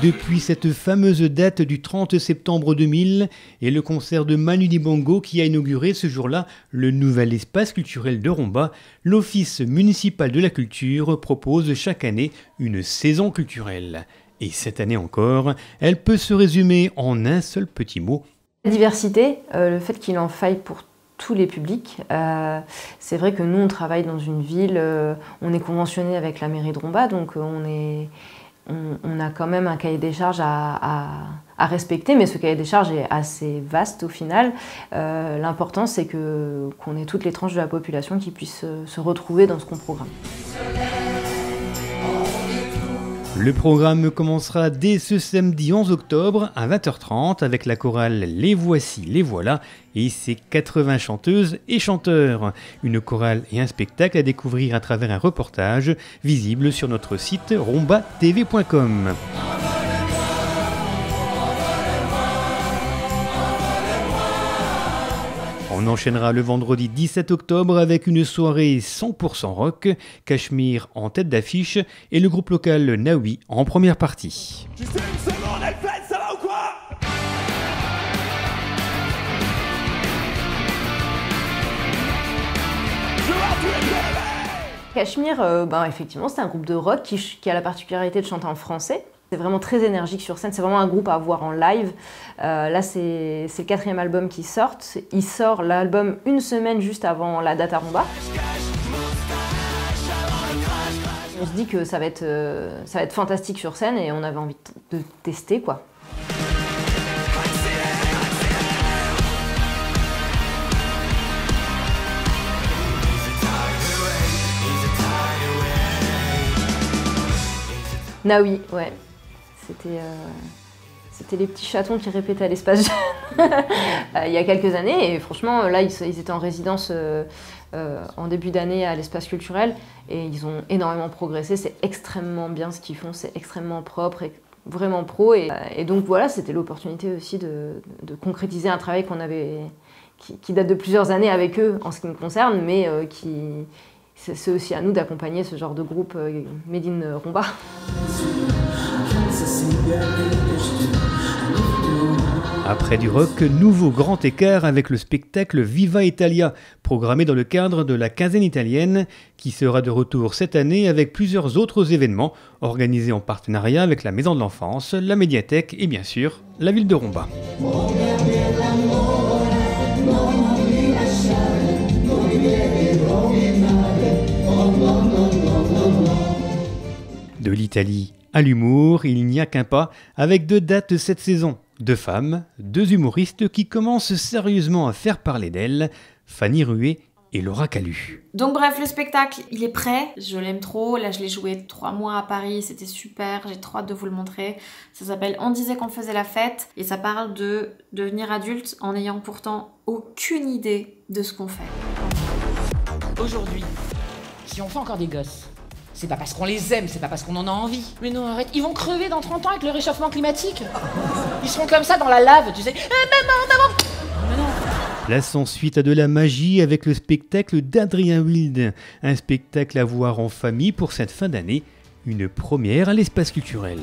Depuis cette fameuse date du 30 septembre 2000 et le concert de Manu Dibango qui a inauguré ce jour-là le nouvel espace culturel de Romba, l'Office municipal de la culture propose chaque année une saison culturelle. Et cette année encore, elle peut se résumer en un seul petit mot. La diversité, le fait qu'il en faille pour tous les publics. C'est vrai que nous, on travaille dans une ville, on est conventionné avec la mairie de Romba, donc on a quand même un cahier des charges à respecter, mais ce cahier des charges est assez vaste au final. L'important, c'est qu'on ait toutes les tranches de la population qui puissent se retrouver dans ce qu'on programme. Le programme commencera dès ce samedi 11 octobre à 20h30 avec la chorale Les Voici, Les Voilà et ses 80 chanteuses et chanteurs. Une chorale et un spectacle à découvrir à travers un reportage visible sur notre site rombatv.com. On enchaînera le vendredi 17 octobre avec une soirée 100% rock, Cachemire en tête d'affiche et le groupe local Naoui en première partie. Juste une seconde, Alfred, ça va ou quoi? Je vois tous les pieds. Cachemire, effectivement, c'est un groupe de rock qui a la particularité de chanter en français. C'est vraiment très énergique sur scène, c'est vraiment un groupe à voir en live. Là, c'est le 4e album qui sort. Il sort l'album une semaine juste avant la date à Romba. On se dit que ça va être fantastique sur scène et on avait envie de tester, quoi. Naoui, ouais. C'était les petits chatons qui répétaient à l'espace il y a quelques années. Et franchement, là, ils étaient en résidence en début d'année à l'espace culturel. Et ils ont énormément progressé. C'est extrêmement bien ce qu'ils font. C'est extrêmement propre et vraiment pro. Et donc voilà, c'était l'opportunité aussi de concrétiser un travail qui date de plusieurs années avec eux en ce qui me concerne. Mais c'est aussi à nous d'accompagner ce genre de groupe Made in Romba. Après du rock, nouveau grand écart avec le spectacle Viva Italia, programmé dans le cadre de la quinzaine italienne, qui sera de retour cette année avec plusieurs autres événements organisés en partenariat avec la Maison de l'Enfance, la médiathèque et bien sûr la ville de Romba. De l'Italie à l'humour, il n'y a qu'un pas, avec 2 dates cette saison. 2 femmes, 2 humoristes qui commencent sérieusement à faire parler d'elles, Fanny Rué et Laura Calu. Donc bref, le spectacle, il est prêt, je l'aime trop, là je l'ai joué 3 mois à Paris, c'était super, j'ai trop hâte de vous le montrer. Ça s'appelle On disait qu'on faisait la fête, et ça parle de devenir adulte en n'ayant pourtant aucune idée de ce qu'on fait. Aujourd'hui, si on fait encore des gosses, c'est pas parce qu'on les aime, c'est pas parce qu'on en a envie. Mais non, arrête, ils vont crever dans 30 ans avec le réchauffement climatique. Ils seront comme ça dans la lave, tu sais. Maman. Mais non. Place ensuite à de la magie avec le spectacle d'Adrien Wild. Un spectacle à voir en famille pour cette fin d'année. Une première à l'espace culturel.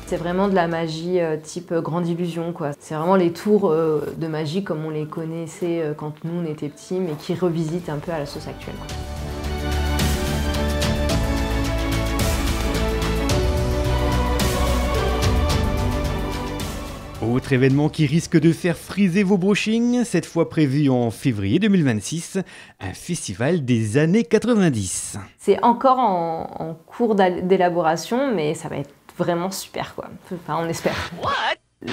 C'est vraiment de la magie type grande illusion, quoi. C'est vraiment les tours de magie comme on les connaissait quand nous on était petits, mais qui revisitent un peu à la sauce actuelle, quoi. Autre événement qui risque de faire friser vos brushings, cette fois prévu en février 2026, un festival des années 90. C'est encore en cours d'élaboration, mais ça va être vraiment super, quoi. Enfin, on espère.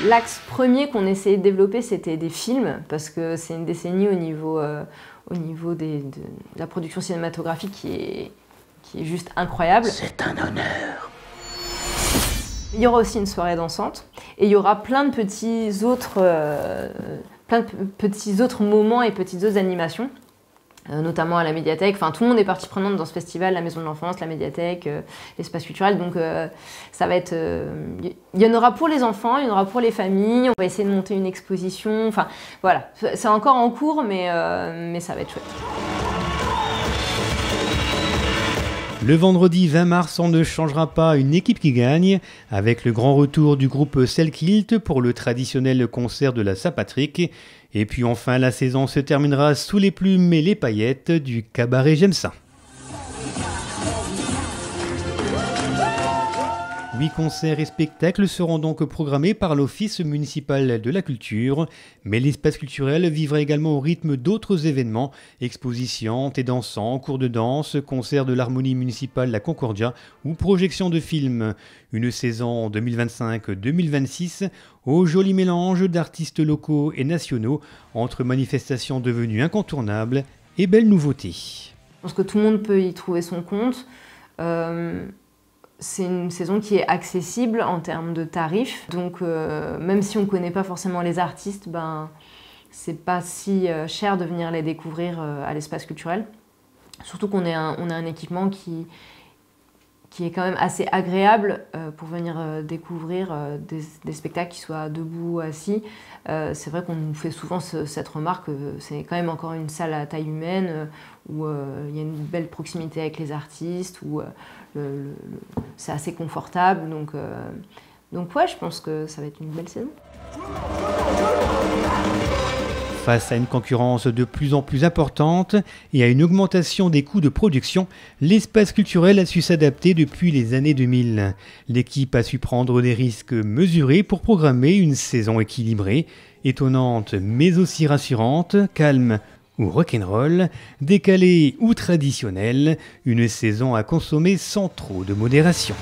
L'axe premier qu'on essayait de développer, c'était des films, parce que c'est une décennie au niveau de la production cinématographique qui est juste incroyable. C'est un honneur. Il y aura aussi une soirée dansante, et il y aura plein de petits autres moments et petites autres animations. Notamment à la médiathèque. Enfin, tout le monde est partie prenante dans ce festival, la Maison de l'Enfance, la médiathèque, l'espace culturel. Donc ça va être... Il y en aura pour les enfants, il y en aura pour les familles. On va essayer de monter une exposition. Enfin, voilà. C'est encore en cours, mais ça va être chouette. Le vendredi 20 mars, on ne changera pas, une équipe qui gagne, avec le grand retour du groupe Selkilt pour le traditionnel concert de la Saint-Patrick. Et puis enfin, la saison se terminera sous les plumes et les paillettes du cabaret J'aime ça. 8 concerts et spectacles seront donc programmés par l'Office municipal de la culture, mais l'espace culturel vivra également au rythme d'autres événements, expositions, thé dansant, cours de danse, concerts de l'harmonie municipale La Concordia ou projections de films. Une saison 2025-2026 au joli mélange d'artistes locaux et nationaux entre manifestations devenues incontournables et belles nouveautés. Je pense que tout le monde peut y trouver son compte. C'est une saison qui est accessible en termes de tarifs, donc même si on ne connaît pas forcément les artistes, c'est pas si cher de venir les découvrir à l'espace culturel. Surtout qu'on a un équipement qui est quand même assez agréable pour venir découvrir des spectacles qui soient debout ou assis. C'est vrai qu'on nous fait souvent cette remarque, c'est quand même encore une salle à taille humaine où il y a une belle proximité avec les artistes, où c'est assez confortable. Donc ouais, je pense que ça va être une belle saison. Face à une concurrence de plus en plus importante et à une augmentation des coûts de production, l'espace culturel a su s'adapter depuis les années 2000. L'équipe a su prendre des risques mesurés pour programmer une saison équilibrée, étonnante mais aussi rassurante, calme ou rock'n'roll, décalée ou traditionnelle, une saison à consommer sans trop de modération.